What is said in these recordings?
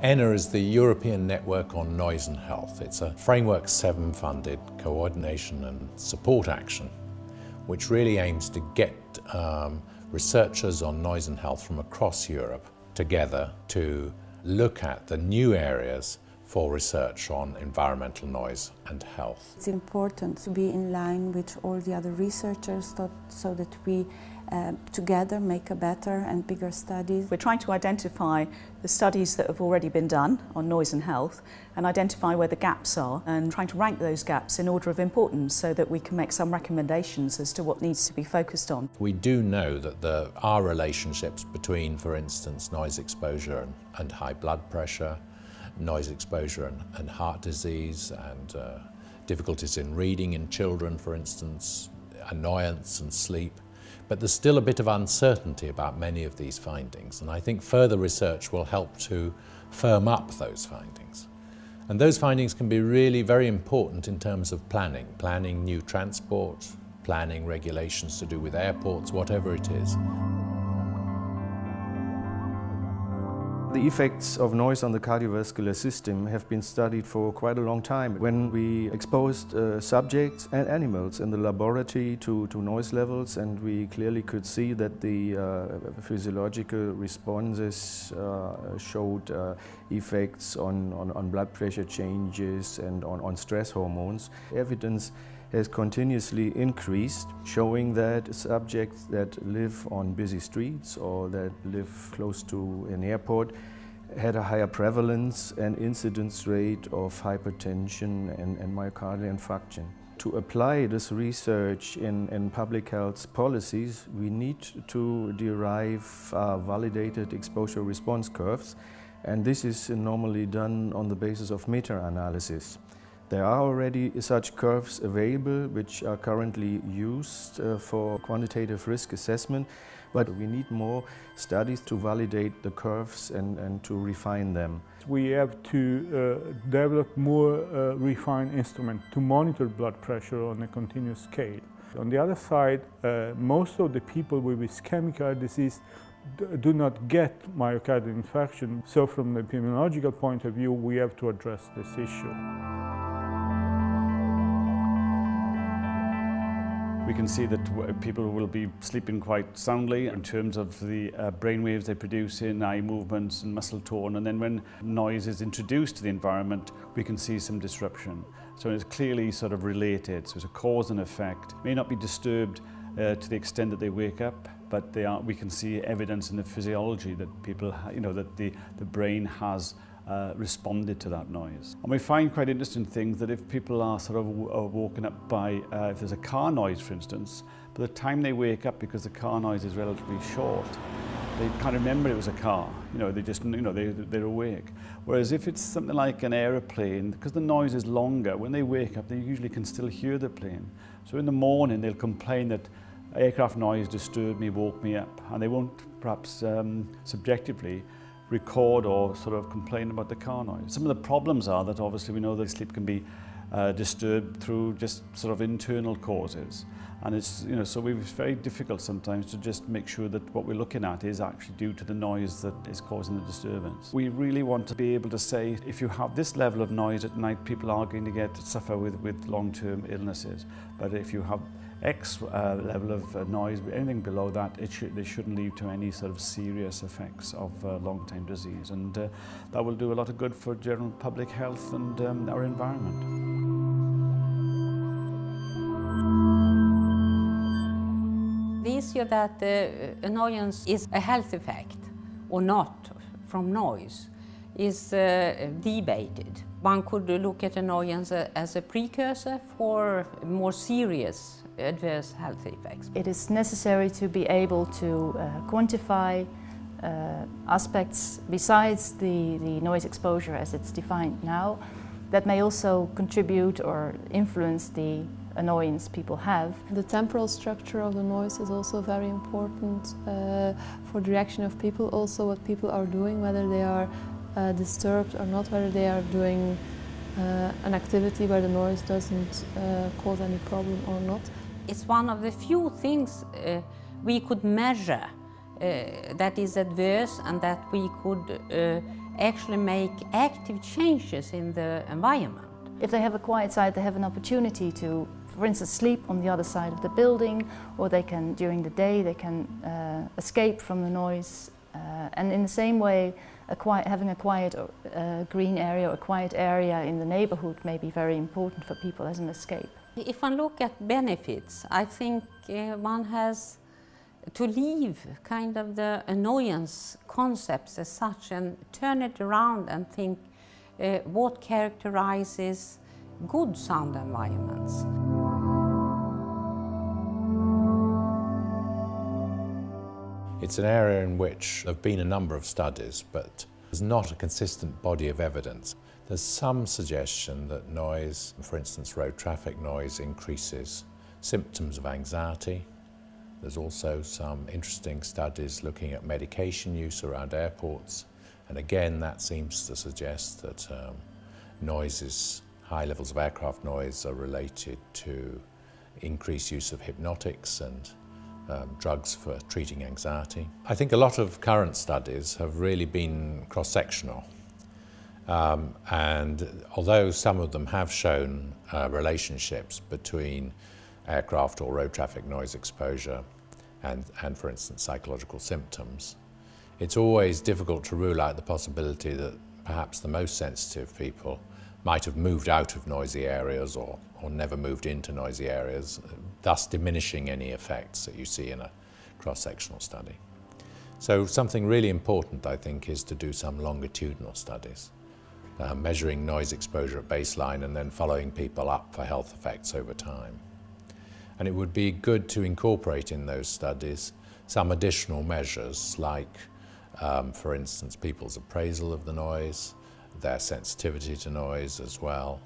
ENNAH is the European Network on Noise and Health. It's a Framework 7 funded coordination and support action which really aims to get researchers on noise and health from across Europe together to look at the new areas for research on environmental noise and health. It's important to be in line with all the other researchers so that we together make a better and bigger studies. We're trying to identify the studies that have already been done on noise and health and identify where the gaps are and trying to rank those gaps in order of importance so that we can make some recommendations as to what needs to be focused on. We do know that there are relationships between, for instance, noise exposure and high blood pressure, noise exposure and heart disease, and difficulties in reading in children, for instance, annoyance and sleep. But there's still a bit of uncertainty about many of these findings, and I think further research will help to firm up those findings. And those findings can be really very important in terms of planning new transport, planning regulations to do with airports, whatever it is. The effects of noise on the cardiovascular system have been studied for quite a long time. When we exposed subjects and animals in the laboratory to noise levels, and we clearly could see that the physiological responses showed effects on blood pressure changes and on stress hormones. Evidence has continuously increased, showing that subjects that live on busy streets or that live close to an airport had a higher prevalence and incidence rate of hypertension and myocardial infarction. To apply this research in public health policies, we need to derive validated exposure response curves, and this is normally done on the basis of meta-analysis. There are already such curves available which are currently used for quantitative risk assessment, but we need more studies to validate the curves and to refine them. We have to develop more refined instruments to monitor blood pressure on a continuous scale. On the other side, most of the people with ischemic heart disease do not get myocardial infarction, so from the epidemiological point of view we have to address this issue. We can see that people will be sleeping quite soundly in terms of the brain waves they produce in eye movements and muscle tone, and then when noise is introduced to the environment we can see some disruption. So it's clearly sort of related, so it's a cause and effect. May not be disturbed to the extent that they wake up, but we can see evidence in the physiology that people, that the brain has responded to that noise. And we find quite interesting things that if people are sort of woken up by, if there's a car noise for instance, by the time they wake up, because the car noise is relatively short, they can't remember it was a car, they just, they're awake. Whereas if it's something like an aeroplane, because the noise is longer, when they wake up they usually can still hear the plane. So in the morning they'll complain that aircraft noise disturbed me, woke me up, and they won't perhaps subjectively record or sort of complain about the car noise. Some of the problems are that obviously we know that sleep can be disturbed through just sort of internal causes, and it's so it's very difficult sometimes to just make sure that what we're looking at is actually due to the noise that is causing the disturbance. We really want to be able to say if you have this level of noise at night, people are going to suffer with long-term illnesses, but if you have X level of noise, anything below that, they shouldn't lead to any sort of serious effects of long-term disease, and that will do a lot of good for general public health and our environment. The issue that annoyance is a health effect or not from noise is debated. One could look at annoyance as a precursor for more serious adverse health effects. It is necessary to be able to quantify aspects besides the noise exposure as it's defined now that may also contribute or influence the annoyance people have. The temporal structure of the noise is also very important for the reaction of people, also what people are doing, whether they are disturbed or not, whether they are doing an activity where the noise doesn't cause any problem or not. It's one of the few things we could measure that is adverse and that we could actually make active changes in the environment. If they have a quiet side, they have an opportunity to, for instance, sleep on the other side of the building, or they can, during the day, they can escape from the noise. And in the same way, having a quiet green area or a quiet area in the neighborhood may be very important for people as an escape. If one look at benefits, I think one has to leave kind of the annoyance concepts as such and turn it around and think what characterizes good sound environments. It's an area in which there have been a number of studies, but there's not a consistent body of evidence. There's some suggestion that noise, for instance road traffic noise, increases symptoms of anxiety. There's also some interesting studies looking at medication use around airports, and again that seems to suggest that high levels of aircraft noise are related to increased use of hypnotics and drugs for treating anxiety. I think a lot of current studies have really been cross-sectional, and although some of them have shown relationships between aircraft or road traffic noise exposure and for instance psychological symptoms, it's always difficult to rule out the possibility that perhaps the most sensitive people might have moved out of noisy areas or never moved into noisy areas, thus diminishing any effects that you see in a cross-sectional study. So something really important, I think, is to do some longitudinal studies, measuring noise exposure at baseline and then following people up for health effects over time. And it would be good to incorporate in those studies some additional measures like, for instance, people's appraisal of the noise, their sensitivity to noise as well,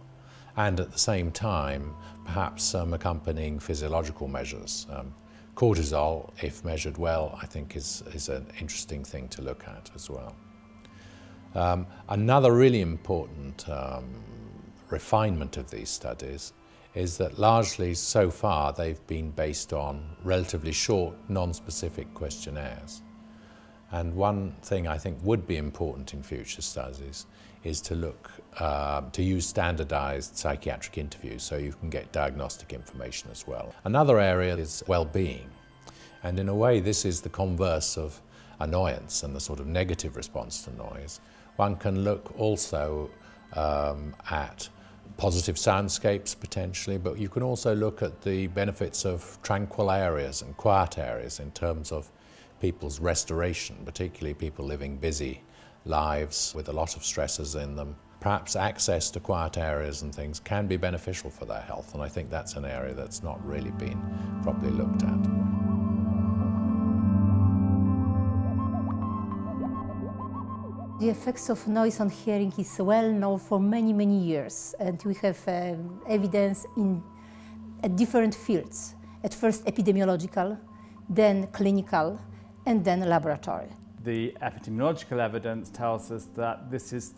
and at the same time perhaps some accompanying physiological measures. Cortisol, if measured well, I think is an interesting thing to look at as well. Another really important refinement of these studies is that largely so far they've been based on relatively short, non-specific questionnaires. And one thing I think would be important in future studies is to look, to use standardized psychiatric interviews so you can get diagnostic information as well. Another area is well-being. And in a way this is the converse of annoyance and the sort of negative response to noise. One can look also at positive soundscapes potentially, but you can also look at the benefits of tranquil areas and quiet areas in terms of people's restoration, particularly people living busy lives with a lot of stresses in them. Perhaps access to quiet areas and things can be beneficial for their health, and I think that's an area that's not really been properly looked at. The effects of noise on hearing is well known for many years, and we have evidence in different fields. At first epidemiological, then clinical, and then laboratory. The epidemiological evidence tells us that this is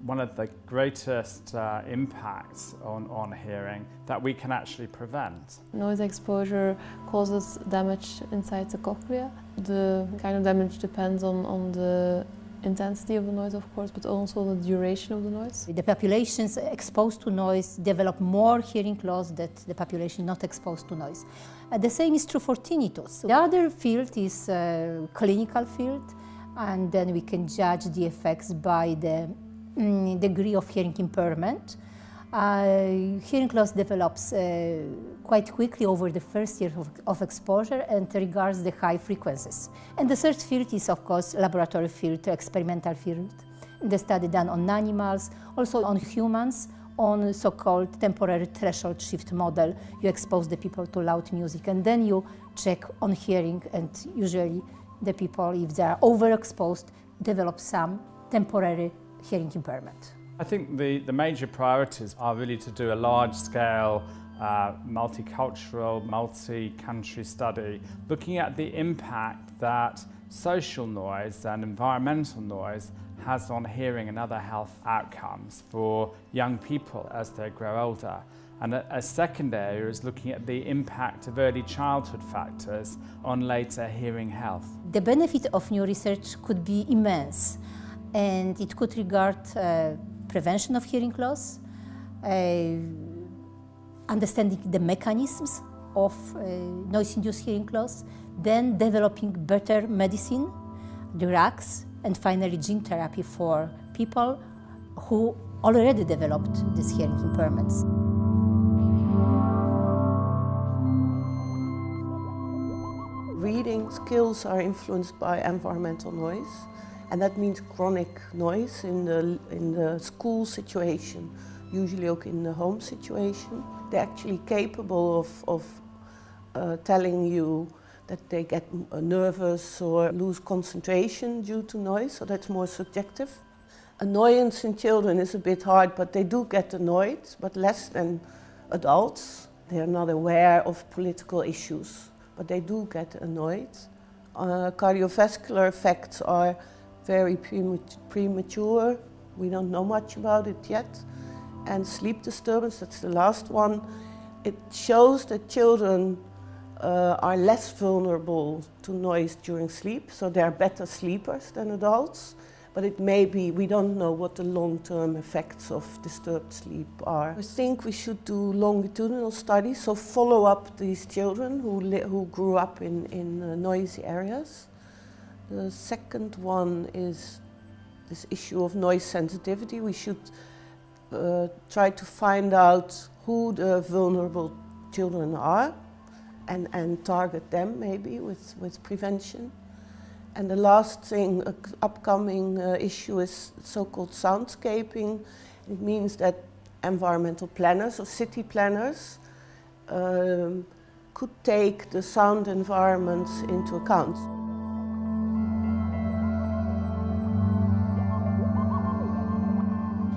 one of the greatest impacts on hearing that we can actually prevent. Noise exposure causes damage inside the cochlea. The kind of damage depends on the intensity of the noise, of course, but also the duration of the noise. The populations exposed to noise develop more hearing loss than the population not exposed to noise. The same is true for tinnitus. The other field is clinical field, and then we can judge the effects by the degree of hearing impairment. Hearing loss develops quite quickly over the first year of exposure and regards the high frequencies. And the third field is, of course, laboratory field, experimental field. The study done on animals, also on humans, on so-called temporary threshold shift model. You expose the people to loud music and then you check on hearing, and usually the people, if they are overexposed, develop some temporary hearing impairment. I think the major priorities are really to do a large-scale, multicultural, multi-country study looking at the impact that social noise and environmental noise has on hearing and other health outcomes for young people as they grow older. And a second area is looking at the impact of early childhood factors on later hearing health. The benefit of new research could be immense. and it could regard prevention of hearing loss, understanding the mechanisms of noise-induced hearing loss, then developing better medicine, drugs, and finally gene therapy for people who already developed these hearing impairments. Reading skills are influenced by environmental noise, and that means chronic noise in the school situation, usually also in the home situation. They're actually capable of telling you that they get nervous or lose concentration due to noise, so that's more subjective. Annoyance in children is a bit hard, but they do get annoyed, but less than adults. They're not aware of political issues, but they do get annoyed. Cardiovascular effects are very premature. We don't know much about it yet. And sleep disturbance, that's the last one. It shows that children are less vulnerable to noise during sleep, so they're better sleepers than adults. But it may be, we don't know what the long-term effects of disturbed sleep are. I think we should do longitudinal studies, so follow up these children who grew up in noisy areas. The second one is this issue of noise sensitivity. We should try to find out who the vulnerable children are and target them maybe with prevention. And the last thing, upcoming issue is so-called soundscaping. It means that environmental planners or city planners could take the sound environments into account.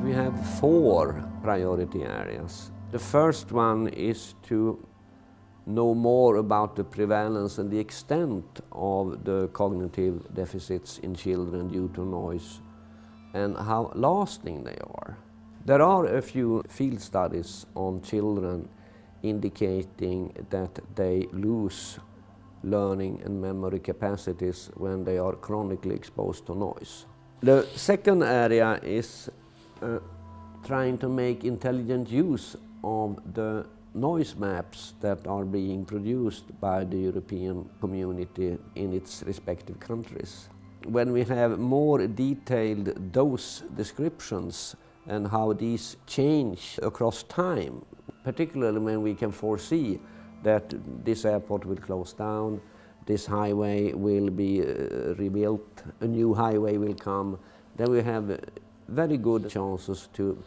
We have 4 priority areas. The first one is to know more about the prevalence and the extent of the cognitive deficits in children due to noise and how lasting they are. There are a few field studies on children indicating that they lose learning and memory capacities when they are chronically exposed to noise. The second area is trying to make intelligent use of the noise maps that are being produced by the European community in its respective countries. When we have more detailed dose descriptions and how these change across time, particularly when we can foresee that this airport will close down, this highway will be rebuilt, a new highway will come, then we have very good chances to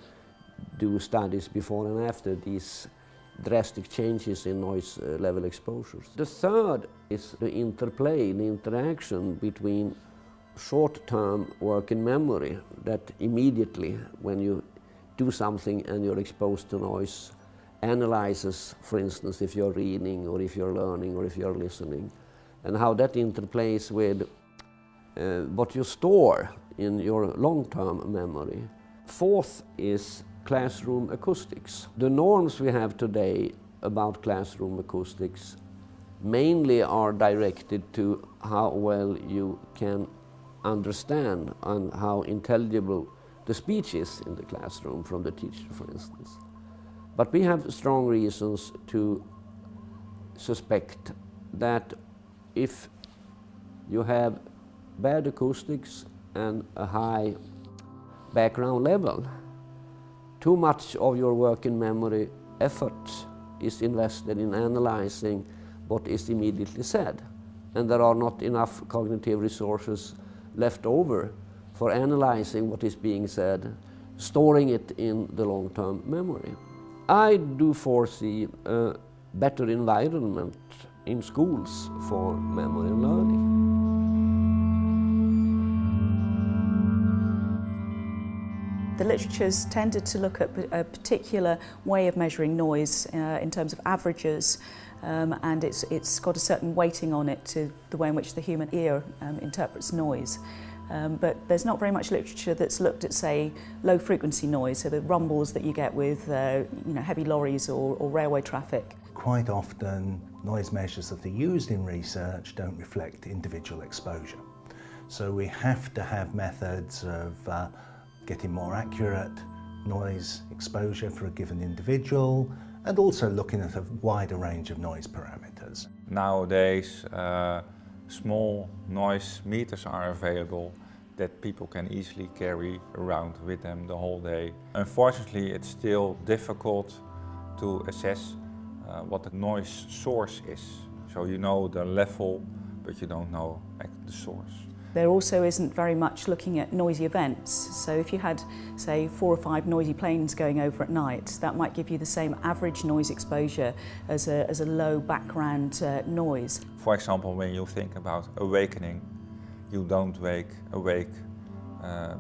do studies before and after these drastic changes in noise level exposures. The third is the interplay, the interaction between short-term working memory that immediately when you do something and you're exposed to noise analyzes, for instance, if you're reading or if you're learning or if you're listening, and how that interplays with what you store in your long-term memory. Fourth is classroom acoustics. The norms we have today about classroom acoustics mainly are directed to how well you can understand and how intelligible the speech is in the classroom from the teacher, for instance. But we have strong reasons to suspect that if you have bad acoustics and a high background level, too much of your working memory effort is invested in analyzing what is immediately said, and there are not enough cognitive resources left over for analyzing what is being said, storing it in the long-term memory. I do foresee a better environment in schools for memory and learning. The literature's tended to look at a particular way of measuring noise in terms of averages, and it's got a certain weighting on it to the way in which the human ear interprets noise. But there's not very much literature that's looked at, say, low-frequency noise, so the rumbles that you get with heavy lorries or railway traffic. Quite often, noise measures that are used in research don't reflect individual exposure. So we have to have methods of getting more accurate noise exposure for a given individual, and also looking at a wider range of noise parameters. Nowadays, small noise meters are available that people can easily carry around with them the whole day. Unfortunately, it's still difficult to assess what the noise source is. So you know the level, but you don't know the source. There also isn't very much looking at noisy events. So if you had, say, 4 or 5 noisy planes going over at night, that might give you the same average noise exposure as a low background noise. For example, when you think about awakening, you don't awake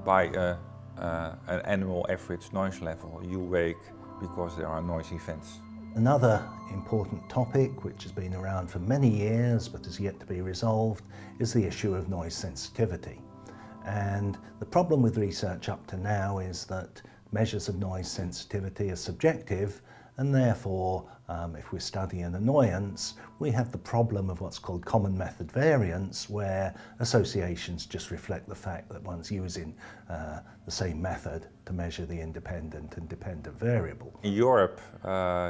by an annual average noise level. You wake because there are noise events. Another important topic, which has been around for many years but is yet to be resolved, is the issue of noise sensitivity. And the problem with research up to now is that measures of noise sensitivity are subjective, and therefore, if we're studying annoyance, we have the problem of what's called common method variance, where associations just reflect the fact that one's using the same method to measure the independent and dependent variable. In Europe,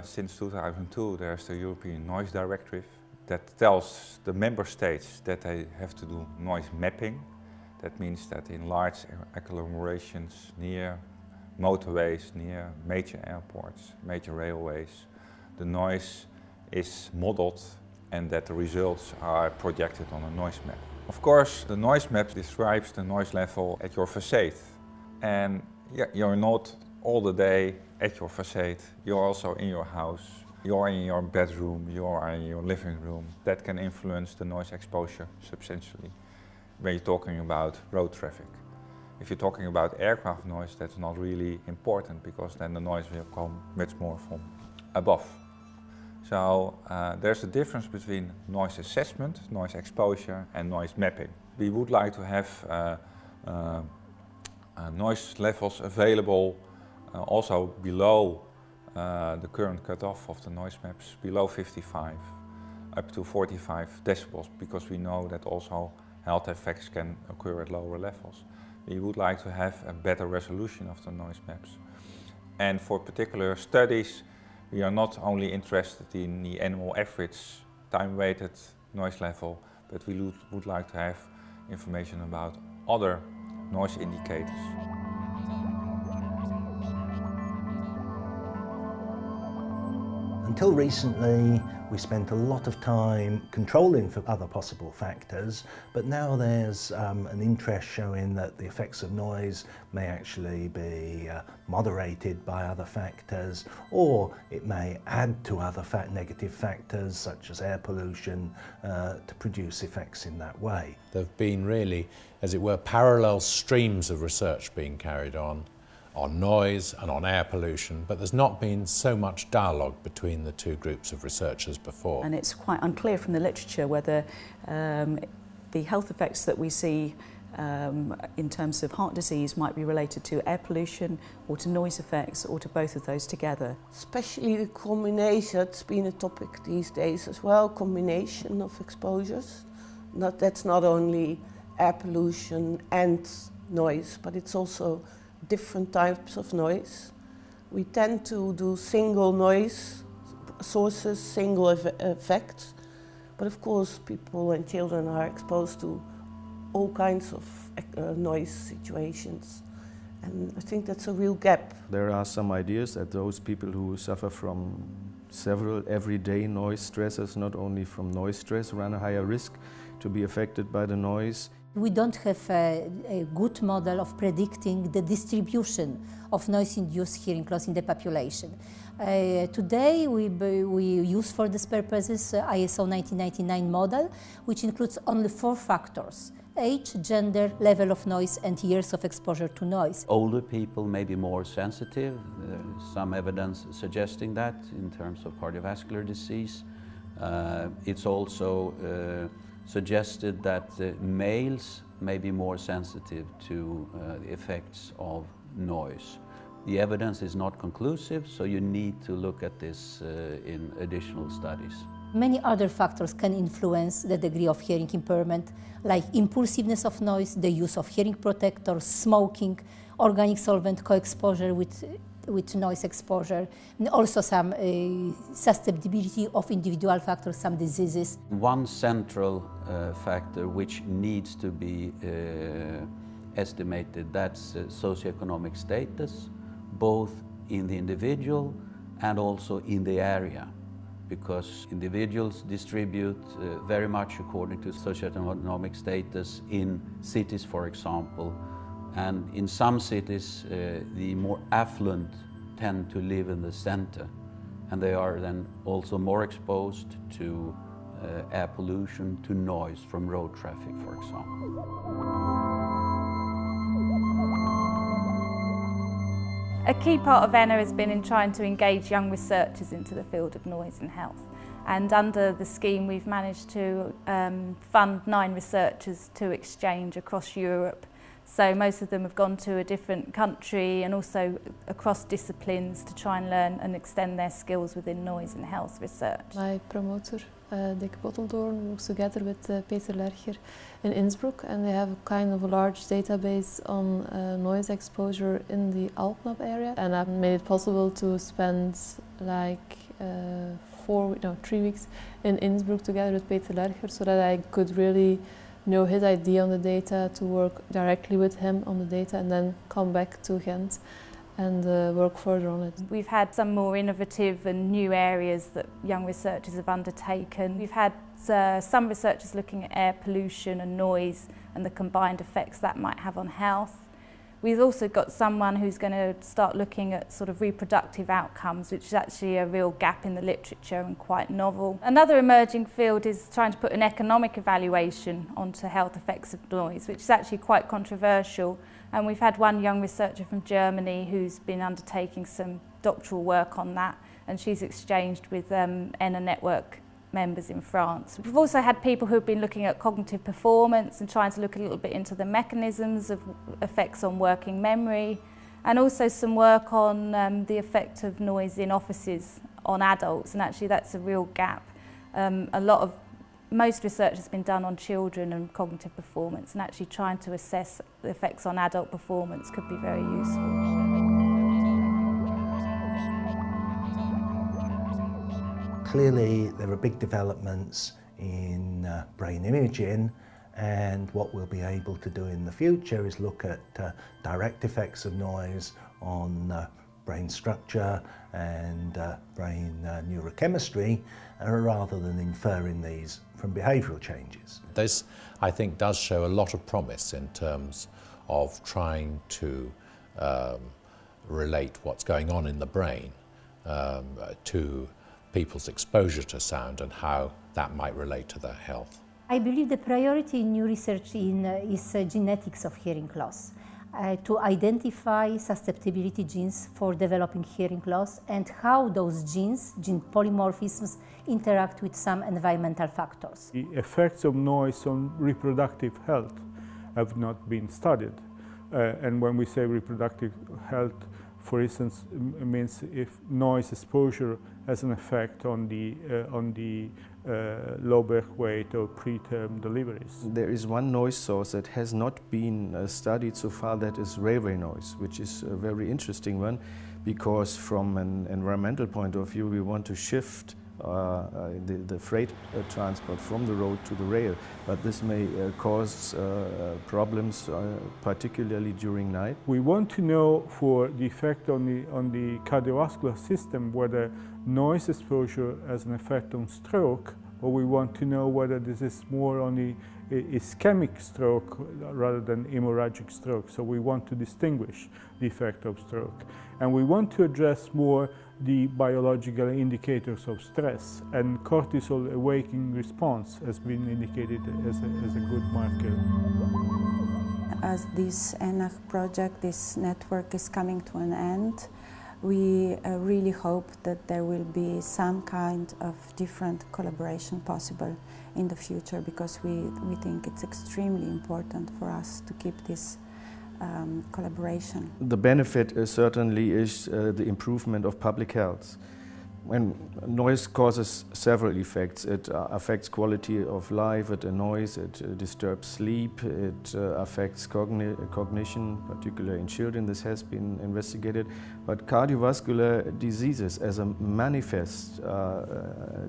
since 2002, there's the European Noise Directive that tells the member states that they have to do noise mapping. That means that in large agglomerations near motorways, near major airports, major railways, the noise is modeled and that the results are projected on a noise map. Of course, the noise map describes the noise level at your facade. And you're not all the day at your facade, you're also in your house, you're in your bedroom, you're in your living room. That can influence the noise exposure substantially when you're talking about road traffic. If you're talking about aircraft noise, that's not really important because then the noise will come much more from above. So there's a difference between noise assessment, noise exposure and noise mapping. We would like to have noise levels available also below the current cutoff of the noise maps, below 55, up to 45 decibels, because we know that also health effects can occur at lower levels. We would like to have a better resolution of the noise maps. And for particular studies, we are not only interested in the annual average time-weighted noise level, but we would like to have information about other noise indicators. Until recently, we spent a lot of time controlling for other possible factors, but now there's an interest showing that the effects of noise may actually be moderated by other factors, or it may add to other negative factors such as air pollution to produce effects in that way. There have been really, as it were, parallel streams of research being carried on noise and on air pollution, but there's not been so much dialogue between the two groups of researchers before. And it's quite unclear from the literature whether the health effects that we see in terms of heart disease might be related to air pollution or to noise effects or to both of those together. Especially the combination, it's been a topic these days as well, combination of exposures. That's not only air pollution and noise, but it's also different types of noise. We tend to do single noise sources, single effects, but of course people and children are exposed to all kinds of noise situations, and I think that's a real gap. There are some ideas that those people who suffer from several everyday noise stresses, not only from noise stress, run a higher risk to be affected by the noise. We don't have a good model of predicting the distribution of noise-induced hearing loss in the population. Today we use for these purposes ISO 1999 model, which includes only 4 factors: age, gender, level of noise and years of exposure to noise. Older people may be more sensitive. Some evidence suggesting that in terms of cardiovascular disease. It's also suggested that males may be more sensitive to the effects of noise. The evidence is not conclusive, so you need to look at this in additional studies. Many other factors can influence the degree of hearing impairment, like impulsiveness of noise, the use of hearing protectors, smoking, organic solvent co-exposure with noise exposure, and also some susceptibility of individual factors, some diseases. One central factor which needs to be estimated, that's socioeconomic status, both in the individual and also in the area, because individuals distribute very much according to socioeconomic status in cities, for example. And in some cities, the more affluent tend to live in the center, and they are then also more exposed to air pollution, to noise from road traffic, for example. A key part of ENNAH has been in trying to engage young researchers into the field of noise and health. And under the scheme, we've managed to fund 9 researchers to exchange across Europe. So most of them have gone to a different country and also across disciplines to try and learn and extend their skills within noise and health research. My promoter, Dick Botteldoorn, works together with Peter Lercher in Innsbruck, and they have a kind of a large database on noise exposure in the Alpnap area. And I've made it possible to spend like 3 weeks in Innsbruck together with Peter Lercher, so that I could really know his idea on the data, to work directly with him on the data and then come back to Ghent and work further on it. We've had some more innovative and new areas that young researchers have undertaken. We've had some researchers looking at air pollution and noise and the combined effects that might have on health. We've also got someone who's going to start looking at sort of reproductive outcomes, which is actually a real gap in the literature and quite novel. Another emerging field is trying to put an economic evaluation onto health effects of noise, which is actually quite controversial. And we've had one young researcher from Germany who's been undertaking some doctoral work on that, and she's exchanged with ENNAH network members in France. We've also had people who have been looking at cognitive performance and trying to look a little bit into the mechanisms of effects on working memory, and also some work on the effect of noise in offices on adults, and actually that's a real gap. Most research has been done on children and cognitive performance, and actually trying to assess the effects on adult performance could be very useful. Clearly, there are big developments in brain imaging, and what we'll be able to do in the future is look at direct effects of noise on brain structure and brain neurochemistry, rather than inferring these from behavioural changes. This, I think, does show a lot of promise in terms of trying to relate what's going on in the brain to people's exposure to sound and how that might relate to their health. I believe the priority in new research is genetics of hearing loss, to identify susceptibility genes for developing hearing loss and how those genes, gene polymorphisms, interact with some environmental factors. The effects of noise on reproductive health have not been studied. And when we say reproductive health, for instance, means if noise exposure has an effect on the low birth weight or preterm deliveries. There is one noise source that has not been studied so far, that is railway noise, which is a very interesting one, because from an environmental point of view we want to shift the freight transport from the road to the rail, but this may cause problems, particularly during night. We want to know for the effect on the cardiovascular system whether noise exposure has an effect on stroke, or we want to know whether this is more on the ischemic stroke rather than hemorrhagic stroke. So we want to distinguish the effect of stroke. And we want to address more the biological indicators of stress, and cortisol awakening response has been indicated as a good marker. As this ENNAH project, this network is coming to an end, we really hope that there will be some kind of different collaboration possible in the future, because we think it's extremely important for us to keep this collaboration. The benefit certainly is the improvement of public health. When noise causes several effects. It affects quality of life, it annoys, it disturbs sleep, it affects cognition, particularly in children. This has been investigated. But cardiovascular diseases as a manifest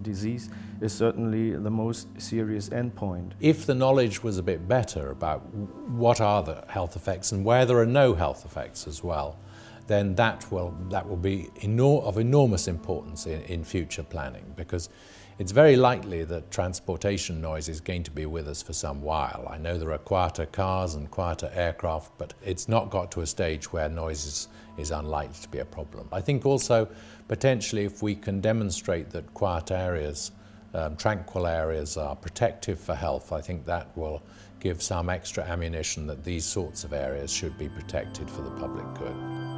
disease is certainly the most serious endpoint. If the knowledge was a bit better about what are the health effects and where there are no health effects as well, then that will be of enormous importance in future planning, because it's very likely that transportation noise is going to be with us for some while. I know there are quieter cars and quieter aircraft, but it's not got to a stage where noise is unlikely to be a problem. I think also potentially if we can demonstrate that quiet areas, tranquil areas are protective for health, I think that will give some extra ammunition that these sorts of areas should be protected for the public good.